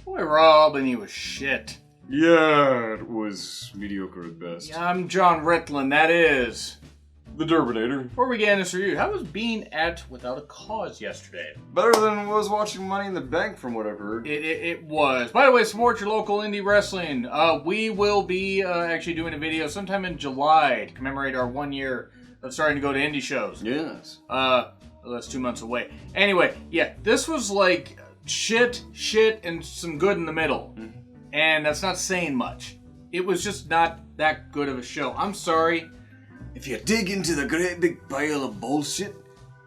Boy, Albenny was shit. Yeah, it was mediocre at best. Yeah, I'm Jonn Ritland, that is... The Derbinator. Before we get into this review, how was being at Without a Cause yesterday? Better than was watching Money in the Bank, from what I've heard. It was. By the way, support your local indie wrestling. We will be actually doing a video sometime in July to commemorate our 1 year of starting to go to indie shows. Yes. That's 2 months away. Anyway, yeah, this was like shit, and some good in the middle. Mm-hmm. And that's not saying much. It was just not that good of a show. I'm sorry. If you dig into the great big pile of bullshit,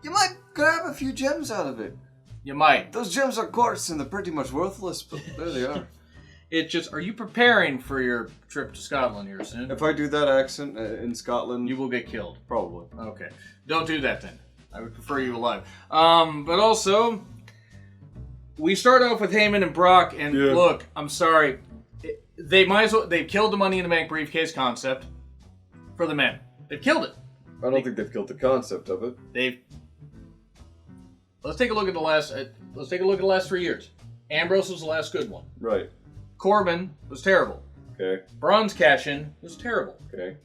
you might grab a few gems out of it. You might. Those gems are quartz and they're pretty much worthless, but there they are. It's just, are you preparing for your trip to Scotland here soon? If I do that accent in Scotland... You will get killed. Probably. Okay. Don't do that then. I would prefer you alive. But also, we start off with Heyman and Brock, and look, I'm sorry. They've killed the Money in the Bank briefcase concept for the men. They've killed it. I don't think they've killed the concept of it. Let's take a look at the last 3 years. Ambrose was the last good one. Right. Corbin was terrible. Okay. Braun's cash-in was terrible. Okay.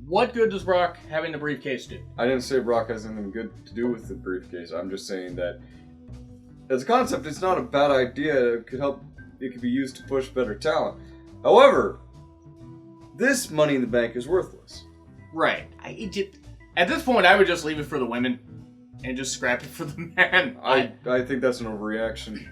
What good does Brock having the briefcase do? I didn't say Brock has anything good to do with the briefcase. I'm just saying that as a concept, it's not a bad idea. It could be used to push better talent. However, this Money in the Bank is worthless. Right. At this point, I would just leave it for the women and just scrap it for the men. I think that's an overreaction.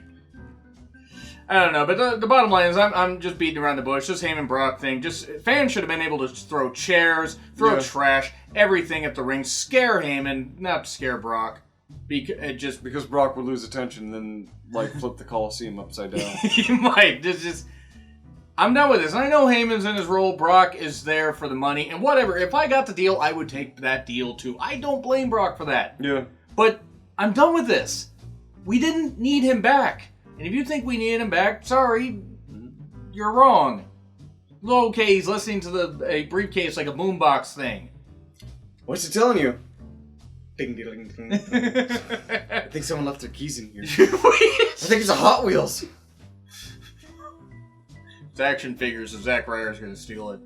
I don't know, but the bottom line is I'm just beating around the bush. This Heyman Brock thing, fans should have been able to throw chairs, throw trash, everything at the ring, scare Heyman, not scare Brock. Because Brock would lose attention and then flip the Coliseum upside down. He might. I'm done with this. And I know Heyman's in his role. Brock is there for the money. And whatever. If I got the deal, I would take that deal too. I don't blame Brock for that. Yeah. But I'm done with this. We didn't need him back. And if you think we needed him back, sorry, you're wrong. Okay, he's listening to a briefcase like a boombox thing. What's it telling you? Ding, ding, ding, ding. I think someone left their keys in here. I think it's a Hot Wheels. It's action figures, so Zack Ryder's going to steal it.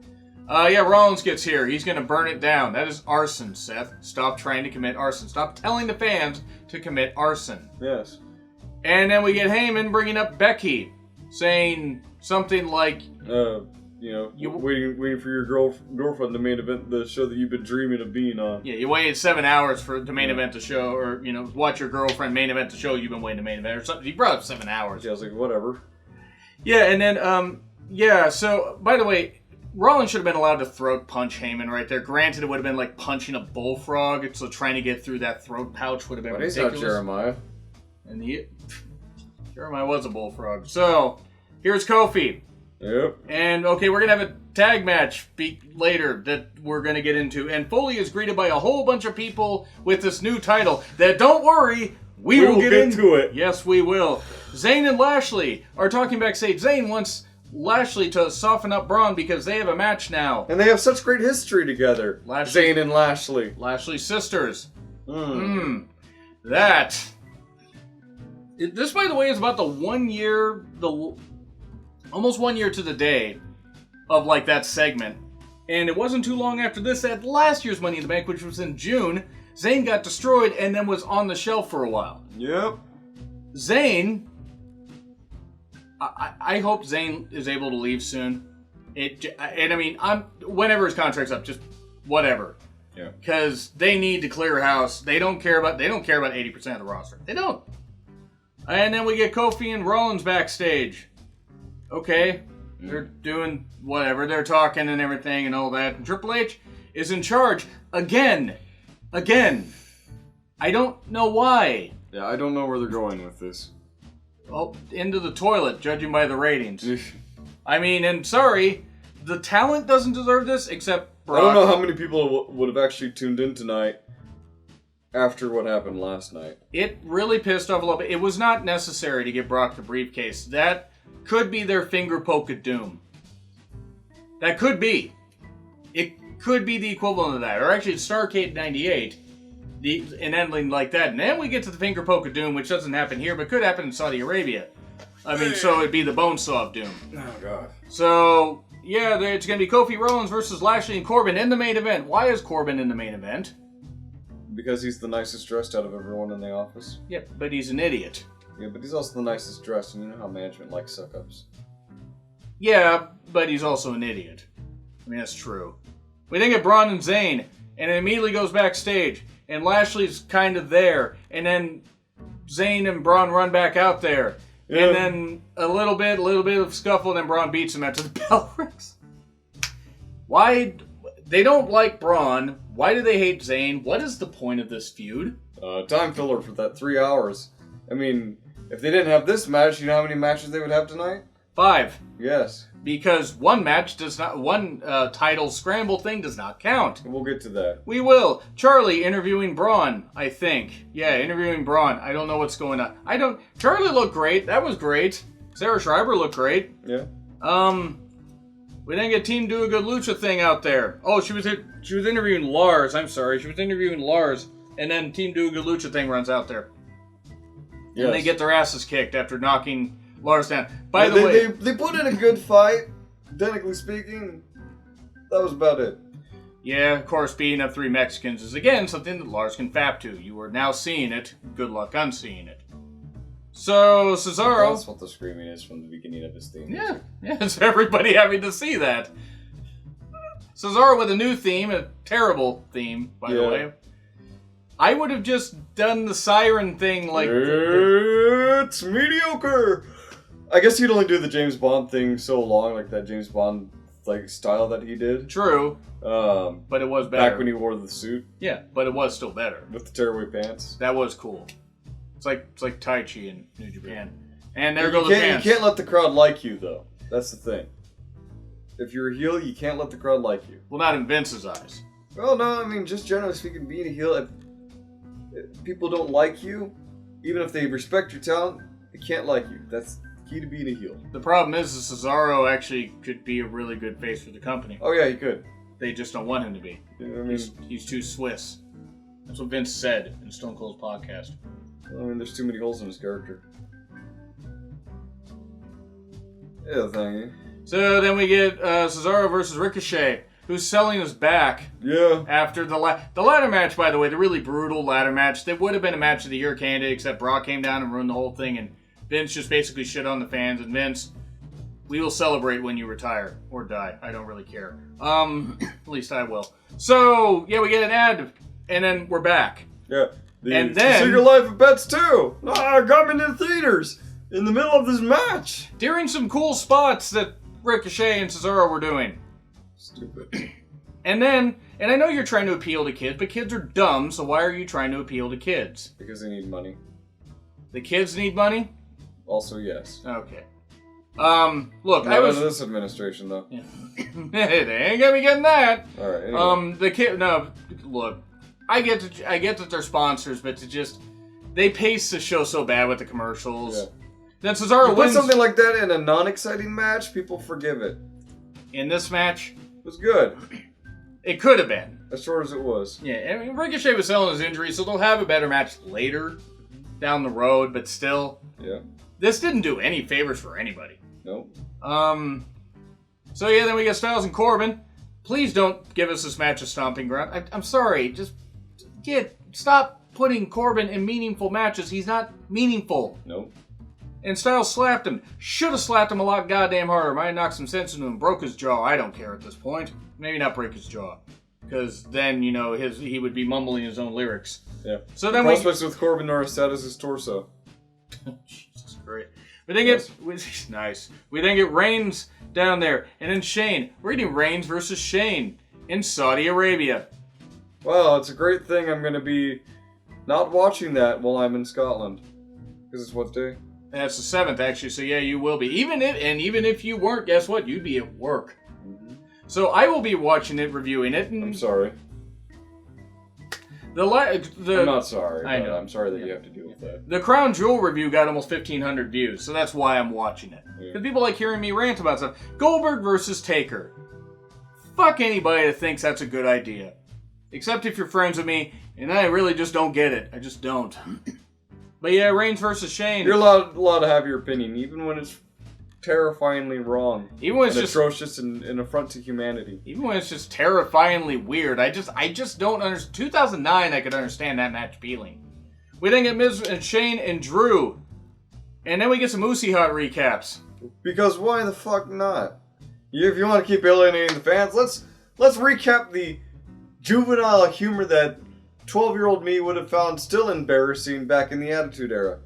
Rollins gets here. He's going to burn it down. That is arson, Seth. Stop trying to commit arson. Stop telling the fans to commit arson. Yes. And then we get Heyman bringing up Becky, saying something like... waiting for your girlfriend to main event the show that you've been dreaming of being on. Yeah, you waited 7 hours for the main event to show, or, watch your girlfriend main event to show you've been waiting to main event, or something. You brought up 7 hours. Yeah, I was like, whatever. Yeah, and then, so, by the way, Rollins should have been allowed to throat punch Heyman right there. Granted, it would have been like punching a bullfrog, so trying to get through that throat pouch would have been ridiculous. He's not Jeremiah. And Jeremiah was a bullfrog. So, here's Kofi. Yep. And, okay, we're going to have a tag match later that we're going to get into. And Foley is greeted by a whole bunch of people with this new title that, don't worry, we will get into it. Yes, we will. Zayn and Lashley are talking backstage. Zayn wants Lashley to soften up Braun because they have a match now. And they have such great history together. Zayn and Lashley. Lashley's sisters. This, by the way, is about almost 1 year to the day of that segment. And it wasn't too long after this at last year's Money in the Bank, which was in June, Zayn got destroyed and then was on the shelf for a while. Yep. Zayn, I hope Zayn is able to leave soon. Whenever his contract's up, just whatever. Yeah. Because they need to clear house. They don't care about 80% of the roster. They don't. And then we get Kofi and Rollins backstage. Okay, they're doing whatever. They're talking and everything and all that. And Triple H is in charge again. I don't know why. Yeah, I don't know where they're going with this. Oh, into the toilet, judging by the ratings. And sorry, the talent doesn't deserve this except Brock. I don't know how many people would have actually tuned in tonight after what happened last night. It really pissed off a little bit. It was not necessary to give Brock the briefcase. That could be their finger poke of doom. That could be. It could be the equivalent of that. Or actually, it's Starrcade 98. An ending like that. And then we get to the finger poke of doom, which doesn't happen here, but could happen in Saudi Arabia. So it'd be the Bonesaw of Doom. Oh, God. So, yeah, it's going to be Kofi Rollins versus Lashley and Corbin in the main event. Why is Corbin in the main event? Because he's the nicest dressed out of everyone in the office. Yep, but he's an idiot. Yeah, but he's also the nicest dressed, and you know how management likes suck-ups. Yeah, but he's also an idiot. I mean, that's true. We then get Braun and Zayn, and it immediately goes backstage, and Lashley's kind of there, and then Zayn and Braun run back out there, and then a little bit of scuffle, and then Braun beats him after the bell rings. Why? They don't like Braun. Why do they hate Zayn? What is the point of this feud? Time filler for that 3 hours. I mean, if they didn't have this match, you know how many matches they would have tonight? 5. Yes. Because one title scramble thing does not count. We'll get to that. We will. Charlie interviewing Braun, I think. Yeah, interviewing Braun. I don't know what's going on. Charlie looked great. That was great. Sarah Schreiber looked great. Yeah. We didn't get Team Do a Good Lucha thing out there. Oh, she was interviewing Lars. I'm sorry. She was interviewing Lars. And then Team Do a Good Lucha thing runs out there. Yes. And they get their asses kicked after knocking Lars down. By the way... They put in a good fight, technically speaking. That was about it. Yeah, of course, beating up 3 Mexicans is, again, something that Lars can fap to. You are now seeing it. Good luck unseeing it. So, Cesaro... That's what the screaming is from the beginning of his theme. Yeah, it's everybody having to see that. Cesaro with a new theme, a terrible theme, by the way. I would have just done the siren thing like... It's mediocre! I guess you'd only do the James Bond thing so long, like that James Bond style that he did. True. But it was better. Back when he wore the suit. Yeah, but it was still better. With the tearaway pants. That was cool. It's like Tai Chi in New Japan. And there go the pants. You can't let the crowd like you, though. That's the thing. If you're a heel, you can't let the crowd like you. Well, not in Vince's eyes. Well, no, I mean, just generally speaking, being a heel, if people don't like you, even if they respect your talent, they can't like you. That's key to being a heel. The problem is that Cesaro actually could be a really good face for the company. Oh, yeah, he could. They just don't want him to be. You know what I mean? He's too Swiss. That's what Vince said in Stone Cold's podcast. I mean, there's too many holes in his character. Yeah, thank you. So then we get Cesaro versus Ricochet, who's selling us back. Yeah. After the ladder match, by the way, the really brutal ladder match. That would have been a match of the year candidate, except Brock came down and ruined the whole thing, and Vince just basically shit on the fans. And Vince, we will celebrate when you retire or die. I don't really care. At least I will. So yeah, we get an ad, and then we're back. Yeah. And then Secret Life of Pets 2. Got me to the theaters in the middle of this match. During some cool spots that Ricochet and Cesaro were doing. Stupid. And I know you're trying to appeal to kids, but kids are dumb, so why are you trying to appeal to kids? Because they need money. The kids need money? Also, yes. Okay. Look, Not under this administration, though. Yeah. They ain't gonna be getting that. All right. Anyway. Look, I get that they're sponsors, but they pace the show so bad with the commercials. Yeah. Then Cesaro wins. Put something like that in a non-exciting match, people forgive it. In this match, it was good. It could have been. As short as it was. Yeah, I mean, Ricochet was selling his injury, so they'll have a better match later down the road, but still. Yeah. This didn't do any favors for anybody. Nope. So yeah, then we get Styles and Corbin. Please don't give us this match a stomping ground. I'm sorry, stop putting Corbin in meaningful matches. He's not meaningful. Nope. And Styles slapped him. Should have slapped him a lot goddamn harder. Might have knocked some sense into him. Broke his jaw. I don't care at this point. Maybe not break his jaw. Because then, he would be mumbling his own lyrics. Yeah. So then prospects with Corbin are as sad as his torso. Jesus Christ. We then get... Nice. We then get Reigns down there. And then Shane. We're getting Reigns versus Shane in Saudi Arabia. Well, it's a great thing I'm going to be not watching that while I'm in Scotland. Because it's what day? That's the 7th, actually, so yeah, you will be. Even if you weren't, guess what? You'd be at work. Mm-hmm. So I will be watching it, reviewing it. And I'm sorry. I'm not sorry. I know. I'm sorry that you have to deal with that. The Crown Jewel review got almost 1,500 views, so that's why I'm watching it. Because people like hearing me rant about stuff. Goldberg versus Taker. Fuck anybody that thinks that's a good idea. Except if you're friends with me, and I really just don't get it. I just don't. But yeah, Reigns versus Shane. You're allowed to have your opinion, even when it's terrifyingly wrong. Even when it's and just atrocious and an affront to humanity. Even when it's just terrifyingly weird. I just don't understand. 2009, I could understand that match feeling. We then get Miz and Shane and Drew. And then we get some Uzi Hot recaps. Because why the fuck not? If you want to keep alienating the fans, let's recap the juvenile humor that 12-year-old me would have found still embarrassing back in the Attitude Era.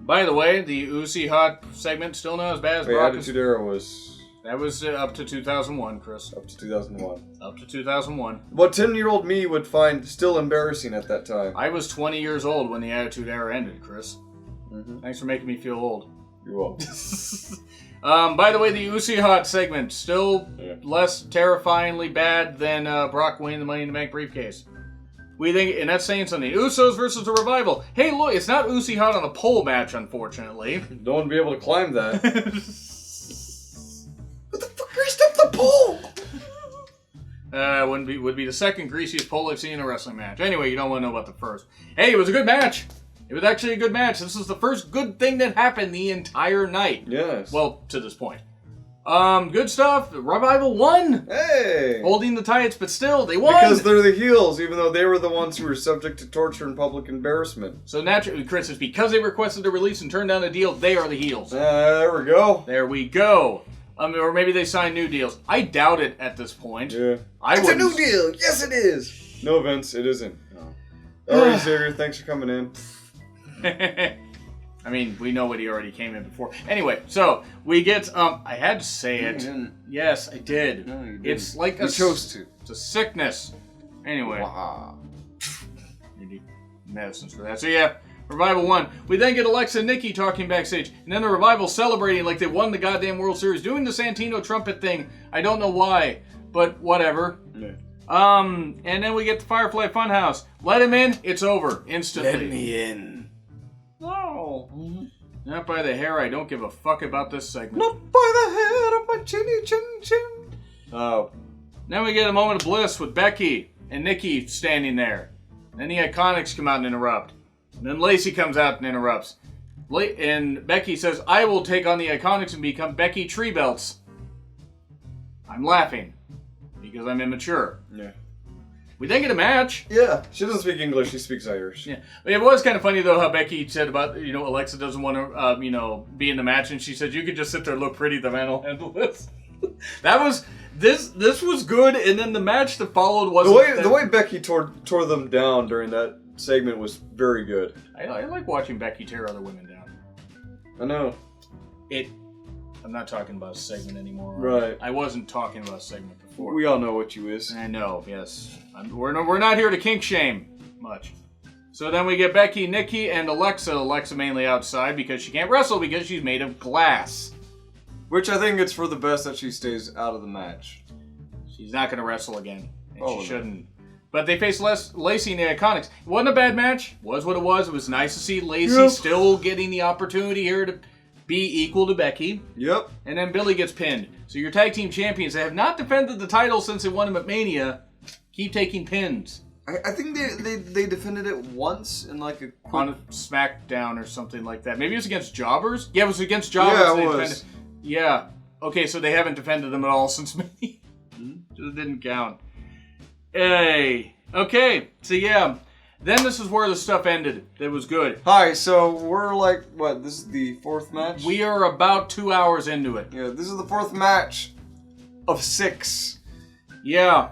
By the way, the Uzi Hot segment still not as bad as The Brock. Attitude Era was... That was up to 2001, Chris. Up to 2001. Up to 2001. What 10-year-old me would find still embarrassing at that time. I was 20 years old when the Attitude Era ended, Chris. Mm-hmm. Thanks for making me feel old. You're welcome. By the way, the Uzi Hot segment still less terrifyingly bad than Brock winning the Money in the Bank briefcase. We think, and that's saying something. Usos versus the Revival. Hey, look, it's not Uzi Hot on a pole match, unfortunately. No one would be able to climb that. What the fuck greased up the pole? Would be the second greasiest pole I've seen in a wrestling match. Anyway, you don't want to know about the first. Hey, it was a good match. It was actually a good match. This is the first good thing that happened the entire night. Yes. Well, to this point. Good stuff. Revival won. Hey. Holding the tights, but still, they won. Because they're the heels, even though they were the ones who were subject to torture and public embarrassment. So naturally, Chris, it's because they requested the release and turned down the deal, they are the heels. There we go. There we go. Or maybe they signed new deals. I doubt it at this point. Yeah. It's a new deal. Yes, it is. No, Vince, it isn't. No. Alright, Xavier, thanks for coming in. I mean, we know what he already came in before. Anyway, so we get, I had to say it. You didn't. Yes, I did. No, you didn't. It's like you chose to. It's a sickness. Anyway. Wow. You need medicines for that. So yeah, Revival won. We then get Alexa and Nikki talking backstage. And then the Revival celebrating like they won the goddamn World Series. Doing the Santino trumpet thing. I don't know why, but whatever. Yeah. And then we get the Firefly Funhouse. Let him in, it's over. Instantly. Let me in. No. Not by the hair, I don't give a fuck about this segment. Not by the head of my chinny chin chin. Oh. Then we get a moment of bliss with Becky and Nikki standing there. Then the Iconics come out and interrupt. And then Lacey comes out and interrupts. And Becky says, I will take on the Iconics and become Becky Treebelts. I'm laughing. Because I'm immature. Yeah. We then get a match. Yeah. She doesn't speak English, she speaks Irish. Yeah. It was kind of funny, though, how Becky said about, Alexa doesn't want to, be in the match. And she said, you could just sit there and look pretty, the man will handle this. This was good. And then the match that followed was... The way Becky tore them down during that segment was very good. I like watching Becky tear other women down. I know. I'm not talking about a segment anymore. Right. I wasn't talking about a segment before. We all know what you is. I know, yes. We're not here to kink shame much. So then we get Becky, Nikki, and Alexa. Alexa mainly outside because she can't wrestle because she's made of glass. Which I think it's for the best that she stays out of the match. She's not going to wrestle again. And she no. shouldn't. But they faced Lacey and the Iconics. It wasn't a bad match. It was what it was. It was nice to see Lacey still getting the opportunity here to be equal to Becky. Yep. And then Billy gets pinned. So your tag team champions that have not defended the title since they won him at Mania keep taking pins. I think they defended it once in like a quick... On a SmackDown or something like that. Maybe it was against Jobbers? Yeah, it was against Jobbers. Yeah, it was. Yeah. Okay, so they haven't defended them at all since Mania. It didn't count. Hey. Okay, so yeah. Then this is where the stuff ended. It was good. Hi, so we're like, what, this is the fourth match? We are about 2 hours into it. Yeah, this is the fourth match of 6. Yeah,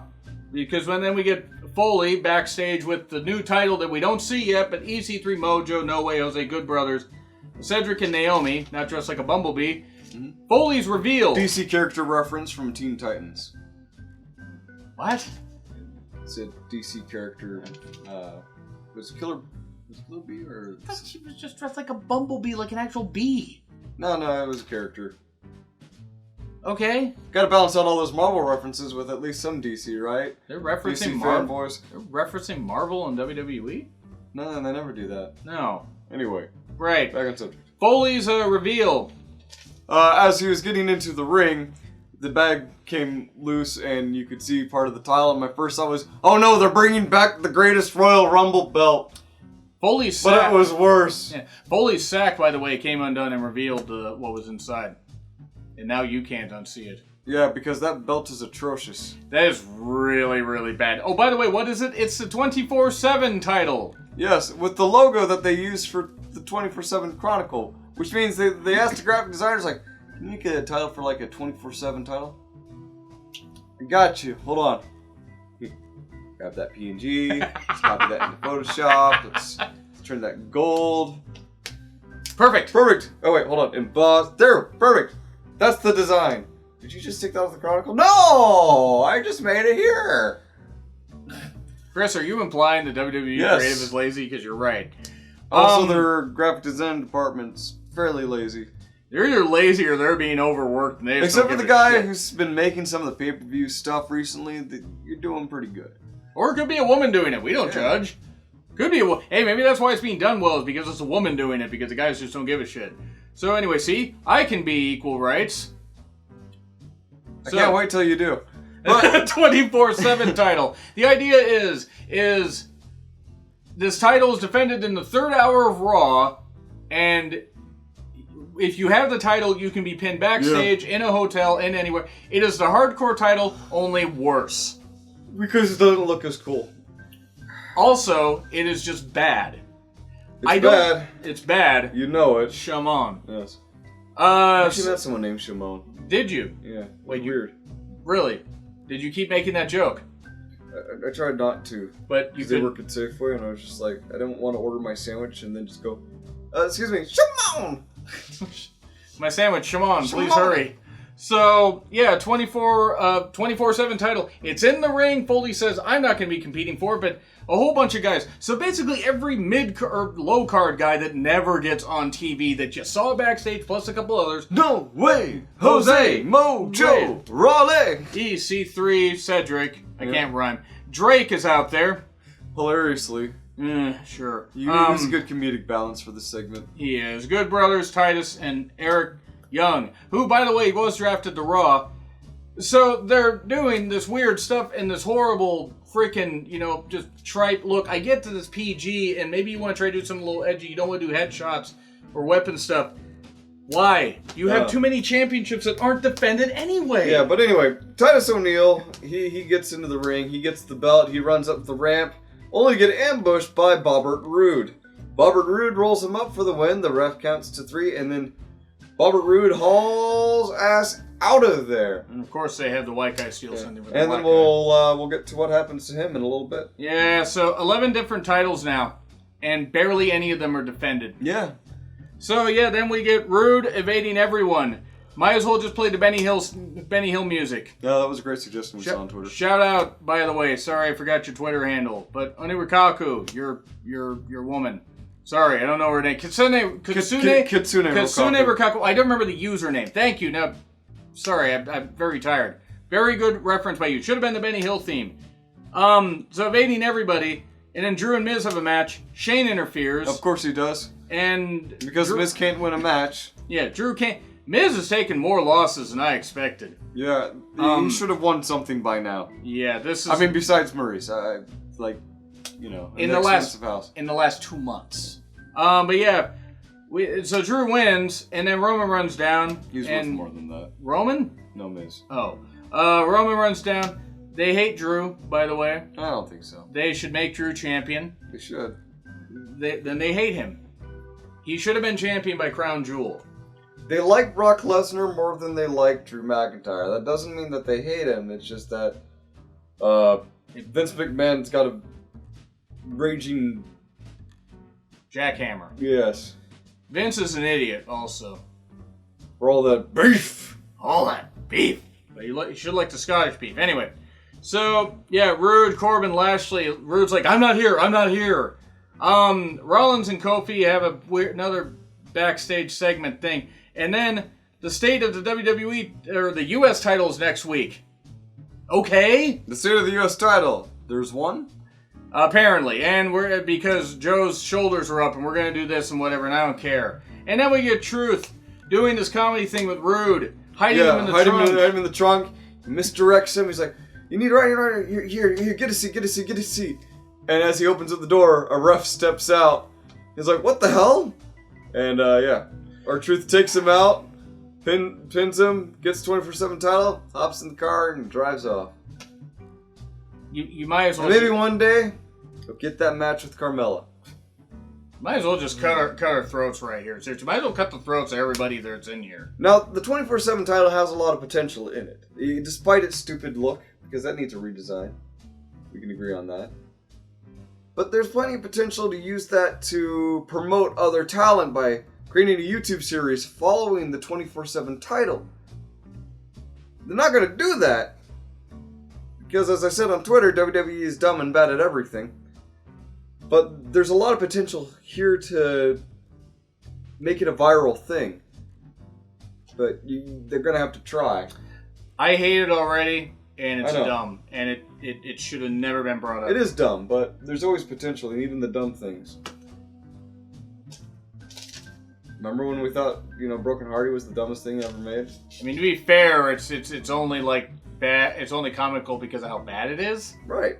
because then we get Foley backstage with the new title that we don't see yet, but EC3 Mojo, No Way Jose, Good Brothers, Cedric and Naomi, not dressed like a bumblebee. Mm-hmm. Foley's reveal. DC character reference from Teen Titans. What? It's a DC character. Was it Killer Bee or? I thought she was just dressed like a bumblebee, like an actual bee. No, it was a character. Okay. Got to balance out all those Marvel references with at least some DC, right? They're referencing DC Marvel. fanboys. They're referencing Marvel and WWE. No, they never do that. No. Anyway. Right. Back on subject. Foley's reveal. As he was getting into the ring, the bag came loose and you could see part of the tile. And my first thought was, oh no, they're bringing back the greatest Royal Rumble belt. Foley's sack. But it was worse. Yeah. Foley's sack, by the way, came undone and revealed what was inside. And now you can't unsee it. Yeah, because that belt is atrocious. That is really, really bad. Oh, by the way, what is it? It's the 24/7 title. Yes, with the logo that they use for the 24/7 Chronicle. Which means they asked the graphic designers, like, can you make a title for like a 24/7 title? I got you. Hold on. Grab that PNG. Let's copy that into Photoshop. Let's turn that gold. Perfect. Perfect. Oh, wait, hold on. Emboss. There. Perfect. That's the design. Did you just take that off the Chronicle? No! I just made it here. Chris, are you implying the WWE creative is lazy? Because you're right. Also, their graphic design department's fairly lazy. They're either lazy or they're being overworked. And they Except for the guy who's been making some of the pay-per-view stuff recently, you're doing pretty good. Or it could be a woman doing it. We don't judge. Could be hey, maybe that's why it's being done well, is because it's a woman doing it, because the guys just don't give a shit. So anyway, see? I can be equal rights. I can't wait till you do. But 24/7 title. The idea is this title is defended in the 3rd hour of Raw, and if you have the title, you can be pinned backstage, in a hotel, in anywhere. It is the hardcore title, only worse. Because it doesn't look as cool. Also, it is just bad. Bad. It's bad. You know it. Shimon. Yes. I actually met someone named Shimon. Did you? Yeah. Wait, weird. Really? Did you keep making that joke? I tried not to. But you they work at Safeway, and I was just like, I didn't want to order my sandwich and then just go, excuse me, Shimon! My sandwich, Shimon, please hurry. So, yeah, 24/7 title. It's in the ring. Foley says, I'm not going to be competing for it, but a whole bunch of guys. So basically every mid or low card guy that never gets on TV that you saw backstage, plus a couple others. No way! Jose, Mojo, Raleigh! EC3, Cedric. I can't rhyme. Drake is out there. Hilariously. Sure. He's a good comedic balance for this segment. He is. Good brothers, Titus and Eric Young, who, by the way, was drafted to Raw. So they're doing this weird stuff in this horrible freaking, just tripe look. I get to this PG, and maybe you want to try to do something a little edgy. You don't want to do headshots or weapon stuff. Why? You have too many championships that aren't defended anyway. Yeah, but anyway, Titus O'Neil, he gets into the ring, he gets the belt, he runs up the ramp, only to get ambushed by Bobbert Roode. Bobbert Roode rolls him up for the win, the ref counts to 3, and then Bobbert Roode hauls ass out of there. And of course they have the white guy steal something with the and then we'll get to what happens to him in a little bit. Yeah, so 11 different titles now, and barely any of them are defended. Yeah. So yeah, then we get Roode evading everyone. Might as well just play the Benny Hill music. No, that was a great suggestion we saw on Twitter. Shout out, by the way, sorry I forgot your Twitter handle, but Onirikaku, your woman. Sorry, I don't know her name. Kitsune Rikaku. I don't remember the username. Thank you. Now, sorry, I'm very tired. Very good reference by you. Should have been the Benny Hill theme. So evading everybody, and then Drew and Miz have a match. Shane interferes. Of course he does. And because Miz can't win a match. Yeah, Drew can't. Miz has taken more losses than I expected. Yeah, he should have won something by now. Yeah, this is. I mean, besides Murray's, in the last 2 months. But yeah, so Drew wins, and then Roman runs down. He's worth more than that. Roman? No, Miz. Oh, Roman runs down. They hate Drew, by the way. I don't think so. They should make Drew champion. They should. Then they hate him. He should have been champion by Crown Jewel. They like Brock Lesnar more than they like Drew McIntyre. That doesn't mean that they hate him. It's just that Vince McMahon's got a raging jackhammer. Yes. Vince is an idiot, also. For all that beef. All that beef. But you should like the Scottish beef. Anyway. So, yeah, Roode, Corbin, Lashley. Roode's like, I'm not here. Rollins and Kofi have another backstage segment thing. And then the state of the WWE, or the U.S. titles next week. Okay? The state of the U.S. title. There's one? Apparently. And because Joe's shoulders are up and we're going to do this and whatever, and I don't care. And then we get Truth doing this comedy thing with Roode. Hiding him in the trunk. Hide him in the trunk. He misdirects him. He's like, you need right here, get a seat. And as he opens up the door, a ref steps out He's like, what the hell? And yeah, R-Truth takes him out, pins him, gets the 24/7 title, hops in the car, and drives off. You might as well. And maybe one day, he'll get that match with Carmella. Might as well just cut our throats right here. Seriously, might as well cut the throats of everybody that's in here. Now, the 24/7 title has a lot of potential in it, despite its stupid look, because that needs a redesign. We can agree on that. But there's plenty of potential to use that to promote other talent by creating a YouTube series following the 24/7 title. They're not going to do that, because as I said on Twitter, WWE is dumb and bad at everything. But there's a lot of potential here to make it a viral thing. But they're going to have to try. I hate it already, and it's dumb. And it should have never been brought up. It is dumb, but there's always potential in even the dumb things. Remember when we thought, Broken Hardy was the dumbest thing ever made? I mean, to be fair, it's only like bad. It's only comical because of how bad it is. Right.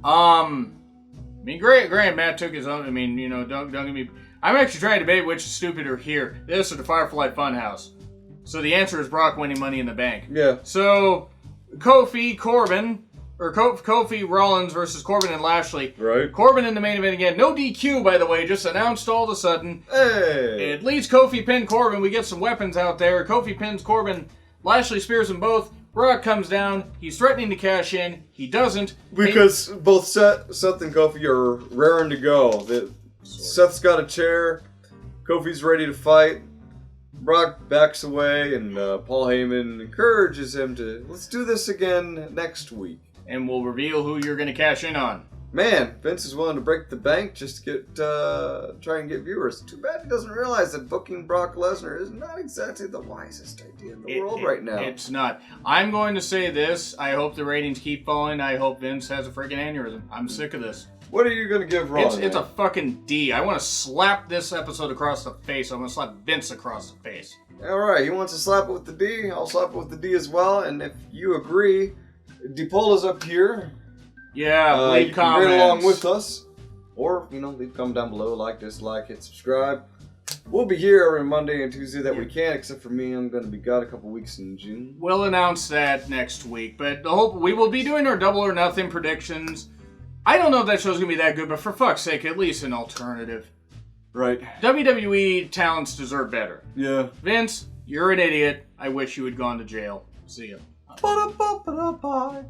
I mean, Grant Matt took his own. I mean, don't get me. I'm actually trying to debate which is stupider here, this or the Firefly Funhouse. So the answer is Brock winning Money in the Bank. Yeah. So Kofi Rollins versus Corbin and Lashley. Right. Corbin in the main event again. No DQ, by the way, just announced all of a sudden. Hey. At least Kofi pinned Corbin. We get some weapons out there. Kofi pins Corbin. Lashley spears them both. Brock comes down. He's threatening to cash in. He doesn't. Because both Seth and Kofi are raring to go. Seth's got a chair. Kofi's ready to fight. Brock backs away, and Paul Heyman encourages him to, let's do this again next week. And we'll reveal who you're going to cash in on. Man, Vince is willing to break the bank just to try and get viewers. Too bad he doesn't realize that booking Brock Lesnar is not exactly the wisest idea in the world right now. It's not. I'm going to say this. I hope the ratings keep falling. I hope Vince has a freaking aneurysm. I'm sick of this. What are you going to give Raw? It's a fucking D. I want to slap this episode across the face. I'm going to slap Vince across the face. Alright, he wants to slap it with the D. I'll slap it with the D as well. And if you agree, D-Poll up here. Yeah, leave comments. Right along with us. Or, leave a comment down below. Like, dislike, hit subscribe. We'll be here every Monday and Tuesday that we can, except for me. I'm going to be gone a couple weeks in June. We'll announce that next week. But we will be doing our Double or Nothing predictions. I don't know if that show's going to be that good, but for fuck's sake, at least an alternative. Right. WWE talents deserve better. Yeah. Vince, you're an idiot. I wish you had gone to jail. See ya. Ba-da-ba-ba-da-bye.